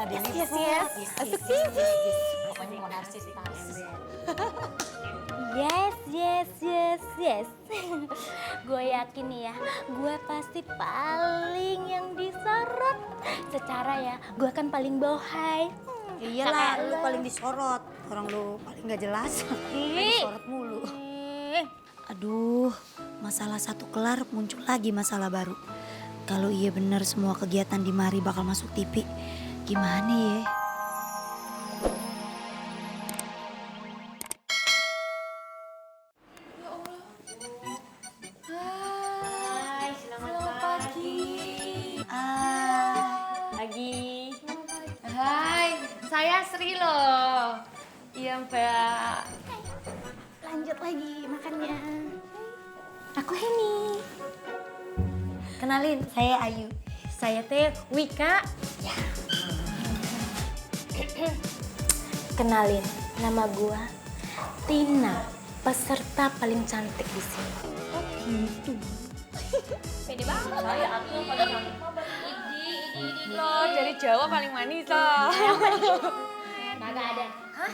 Ada Yes. Pokoknya mau narsis tas. Yes. Gue yakin nih ya, gue pasti paling yang disorot. Secara ya, gue kan paling bohai. Iyalah, lu paling disorot. Orang lu paling gak jelas. Disorot mulu. Aduh, masalah satu kelar muncul lagi masalah baru. Kalau iya bener semua kegiatan di Mari bakal masuk TV, gimana ya? Hai, selamat pagi. Pagi. Hai, saya Sri loh. Iya Mbak. Lanjut lagi makannya. Aku Heni. Kenalin, saya Ayu. Saya teh Wika. Ya. Kenalin, nama gua Tina, peserta paling cantik di sini. Gitu. Pede banget. Saya aku paling cantik. Idi loh, dari Jawa paling manis loh. Kagak ada. Hah?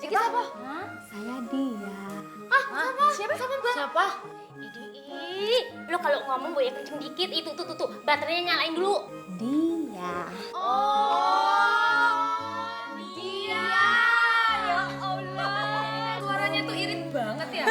Siapa? Hah? Saya dia. Siapa Mbak? Siapa? Lo kalau ngomong boleh kenceng dikit. Itu tuh. Baterainya nyalain dulu. Dia. Oh, dia. Ya Allah. Suaranya tuh irit banget ya.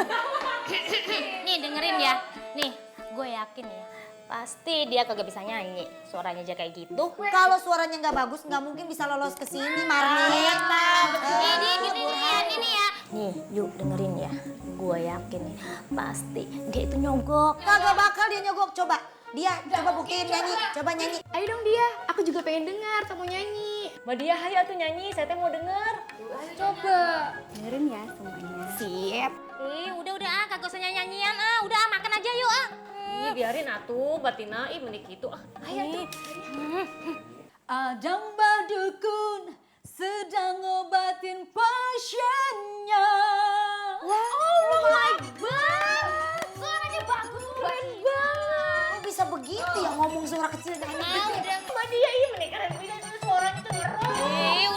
Nih dengerin ya. Nih, gue yakin ya. Pasti dia kagak bisa nyanyi. Suaranya aja kayak gitu. Kalau suaranya nggak bagus, nggak mungkin bisa lolos ke sini, Marni. Ini gini ya. Nih, yuk dengerin ya. Gue yakin nih, pasti dia itu nyogok. Kagak bakal dia nyogok. Coba. Dia coba buktiin nyanyi. Coba nyanyi. Ayo dong dia, aku juga pengen dengar kamu nyanyi. Mbak Dia, hayo tuh nyanyi, saya teh mau denger. Coba. Dengerin ya semuanya. Siap. Udah kagak usah nyanyian udah makan aja yuk Ih, biarin atuh, Batina, menik gitu. Ayo tuh. Adang Badukun sedang ngobatin pasiennya. Allah Akbar. Suaranya bagus, keren banget. Kok bisa begitu ya ngomong suara kecil dan Udah, Mbak Dia, menik keren bisa suaranya tuh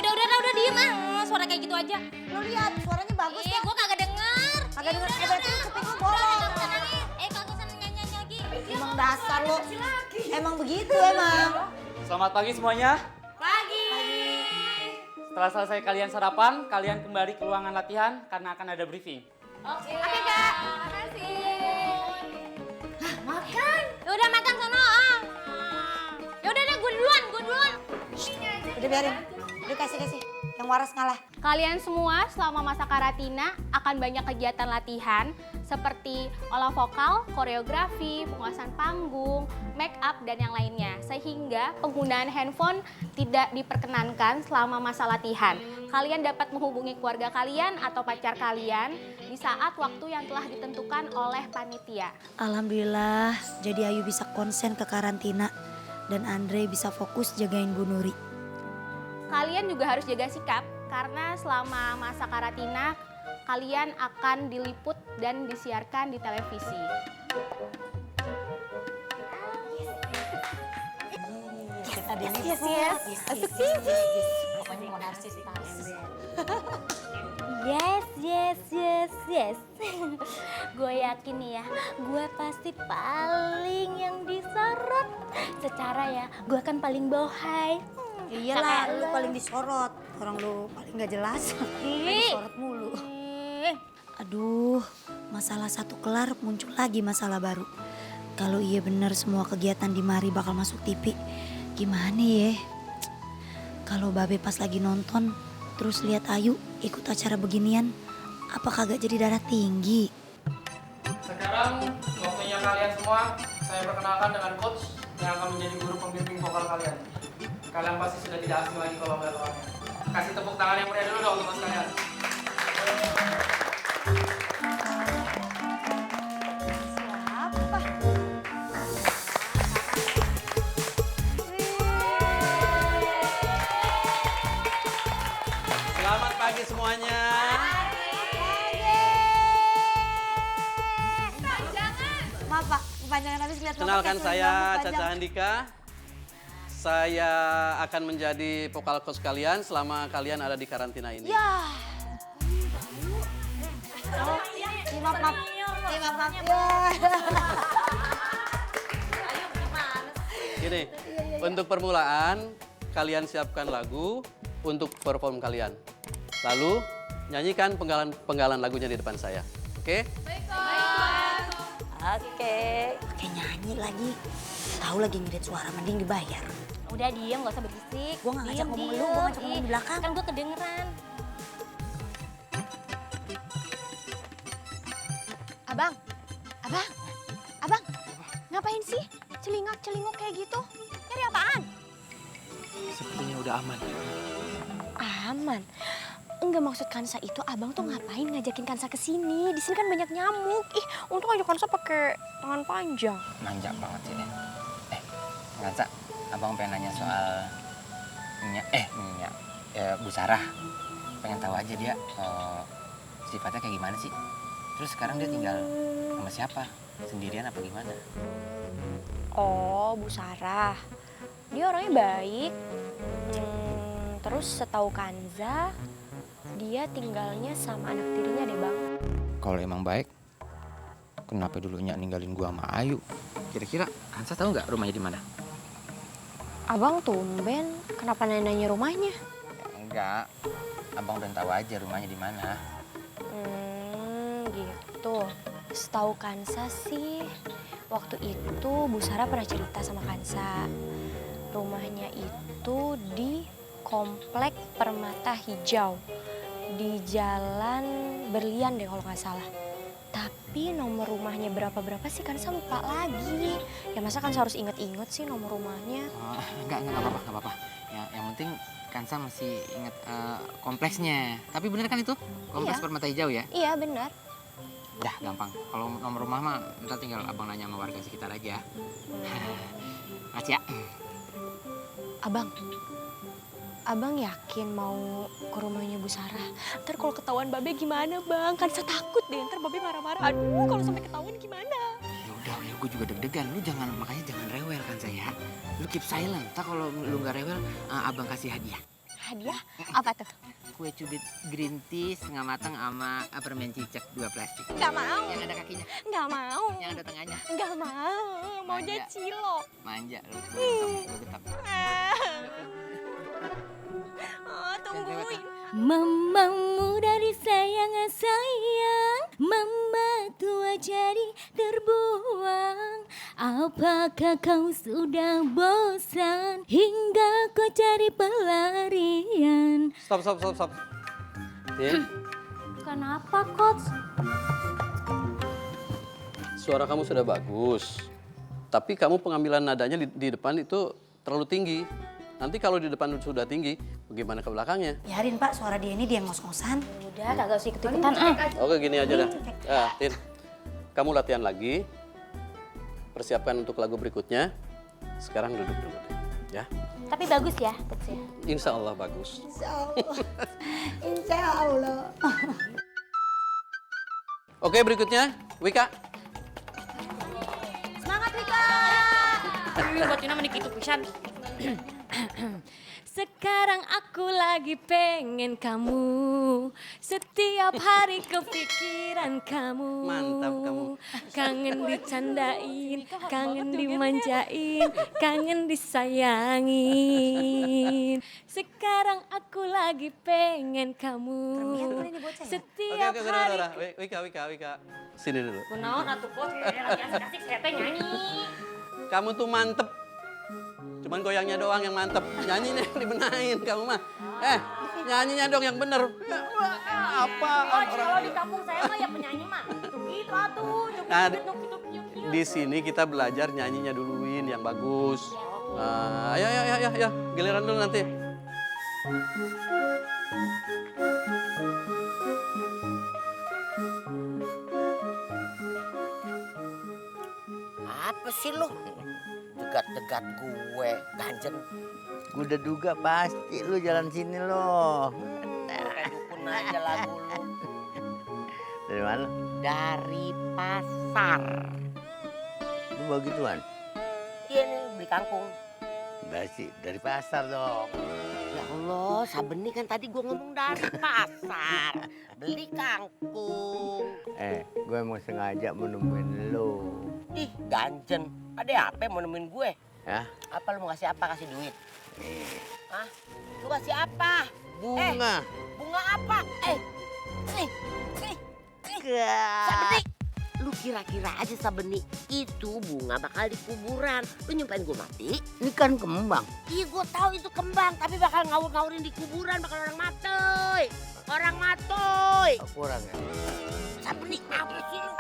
Udah diem suara kayak gitu aja. Lu lihat suaranya bagus ya. Gua kagak denger. Kagak denger, berarti lu kuping lu bolong. Kagak usah nyanyi lagi. Emang dasar lu. Emang begitu emang. Selamat pagi semuanya. Pagi. Setelah selesai kalian sarapan, kalian kembali ke ruangan latihan karena akan ada briefing. Oke Kak. Makan. Udah makan sono. Yaudah gue duluan. Udah biarin. Udah kasih. Yang waras ngalah. Kalian semua selama masa karantina akan banyak kegiatan latihan seperti olah vokal, koreografi, penguasaan panggung, make up, dan yang lainnya. Sehingga penggunaan handphone tidak diperkenankan selama masa latihan. Kalian dapat menghubungi keluarga kalian atau pacar kalian di saat waktu yang telah ditentukan oleh panitia. Alhamdulillah, jadi Ayu bisa konsen ke karantina dan Andre bisa fokus jagain Bu Nuri. Kalian juga harus jaga sikap karena selama masa karantina kalian akan diliput dan disiarkan di televisi. Ada Pokoknya mau narsis tas. Yes. Gue yakin nih ya, gue pasti paling yang disorot. Secara ya, gue kan paling bohai. Iyalah, lu paling disorot. Orang lu paling gak jelas. Disorot mulu. Aduh, masalah satu kelar muncul lagi masalah baru. Kalau iya bener semua kegiatan di Mari bakal masuk TV, gimana ya? Kalau Babe pas lagi nonton, terus lihat Ayu ikut acara beginian, apa kagak jadi darah tinggi? Sekarang waktunya kalian semua, saya perkenalkan dengan coach yang akan menjadi guru pembimbing vokal kalian. Kalian pasti sudah tidak asing lagi kalau melihat orangnya. Kasih tepuk tangan yang meriah dulu dong untuk kalian. Selamat pagi semuanya. Maaf Pak, kepanjangan habis lihat Kenalkan saya Caca Handika. Saya akan menjadi vokal coach kalian selama kalian ada di karantina ini. Ya. Maaf, maaf. Gini, untuk permulaan kalian siapkan lagu untuk perform kalian. Lalu nyanyikan penggalan lagunya di depan saya. Oke? Oke. Pakai nyanyi lagi. Tahu lagi ngedit suara, mending dibayar. Udah diem, gak usah berisik. Gua nggak ngajak Diem, ngomong diem. lu, gua ngajak ngomong di Ih, belakang. Kan gue kedengeran. Abang, ngapain sih celingak-celinguk kayak gitu? Nyari apaan? Sepertinya udah aman. Aman. Enggak, maksud Kansa itu abang tuh ngapain ngajakin Kansa ke sini? Di sini kan banyak nyamuk. Ih, untung aja Kansa pakai tangan panjang. Manja banget sih deh. Ngansa, abang pengen nanya soal Bu Sarah. Pengen tahu aja dia sifatnya kayak gimana sih. Terus sekarang dia tinggal sama siapa? Sendirian apa gimana? Oh, Bu Sarah. Dia orangnya baik. Terus setahu Kanza, dia tinggalnya sama anak tirinya deh, Bang. Kalau emang baik, kenapa dulunya ninggalin gua sama Ayu? Kira-kira Kansa tahu nggak rumahnya di mana? Abang tumben, kenapa nanya rumahnya? Enggak, abang udah tahu aja rumahnya di mana. Gitu. Setahu Kansa sih, waktu itu Bu Sarah pernah cerita sama Kansa. Rumahnya itu di Komplek Permata Hijau. Di Jalan Berlian deh kalau nggak salah. Tapi nomor rumahnya berapa sih Kansa lupa lagi. Ya masa Kansa harus inget-inget sih nomor rumahnya. Enggak apa-apa. Yang penting Kansa masih ingat kompleksnya. Tapi bener kan itu? Kompleks Iya. Permata Hijau ya? Iya benar. Dah gampang. Kalau nomor rumah mah ntar tinggal abang nanya sama warga sekitar aja. Makasih ya. Abang yakin mau ke rumahnya Bu Sarah? Ntar kalau ketahuan Babe gimana Bang? Kansa takut deh, ntar Babe marah-marah. Aduh, kalau sampai ketahuan gimana? Ya gue juga deg-degan. Lu makanya jangan rewel kan saya. Lu keep silent. Ntar kalau lu nggak rewel, abang kasih hadiah. Hadiah? Apa tuh? Kue cubit green tea setengah matang sama permen cicak 2 plastik. Nggak mau. Yang ada kakinya, Nggak mau. yang ada tengahnya. Nggak mau. Maunya Manja. cilok. Manja lu. Lu getap. Oh, tungguin. Mamamu dari sayang, mama tua jadi terbuang. Apakah kau sudah bosan hingga kau cari pelarian? Stop. Tin, Kenapa, Coach? suara kamu sudah bagus. Tapi kamu pengambilan nadanya di depan itu terlalu tinggi. Nanti kalau di depan sudah tinggi, bagaimana ke belakangnya? Biarin Pak, suara dia ini dia ngos-ngosan. Udah, kagak usah ikut-ikutan ah. Oke, gini aja dah. Tin, kamu latihan lagi. Persiapkan untuk lagu berikutnya. Sekarang duduk dulu deh, ya. Tapi bagus ya, Coach ya. Insya Allah bagus. Insya Allah. Oke, berikutnya, Wika. Semangat, Wika! Batina menik itu pisan. Sekarang aku lagi pengen kamu. Setiap hari kepikiran kamu. Mantap kamu. Kangen dicandain, kangen dimanjain, kangen disayangin. Sekarang aku lagi pengen kamu. Setiap Oke, hari. udah. Wika. Sini dulu. Kunaon atuh Coach, lagi asik-asik saya teh nyanyi. Kamu tuh mantep. Cuman goyangnya doang yang mantep. Nyanyinya yang dibenahin kamu mah. Nyanyinya dong yang bener. Apa? Kalau di kampung saya mah ya penyanyi mah gitu atuh. Nah, di sini kita belajar nyanyinya duluin yang bagus. Ayo, giliran dulu nanti. Apa sih lu? Degat-degat gue, ganjen. Gue udah duga pasti lu jalan sini loh. Kayak dukun aja lagu lu. Dari mana? Dari pasar. Lu bawa gituan? Iya nih, beli kangkung. Dari pasar dong. Ya Allah, Sabeni kan tadi gue ngomong dari pasar. Beli kangkung. Gue emang sengaja mau nemuin lo. Ih, ganjen. Ada apa yang mau nemuin gue? Ya? Apa lu mau kasih apa? Kasih duit? Hah? Lu kasih apa? Bunga. Bunga apa? Sabeni, lu kira-kira aja Sabeni itu bunga bakal di kuburan. Lu nyumpain gue mati? Ini kan kembang. Iya gue tahu itu kembang, tapi bakal ngawur-ngawurin di kuburan, bakal orang matoy. Orang matoy. Kurang ya? Sabeni, apa sih lu?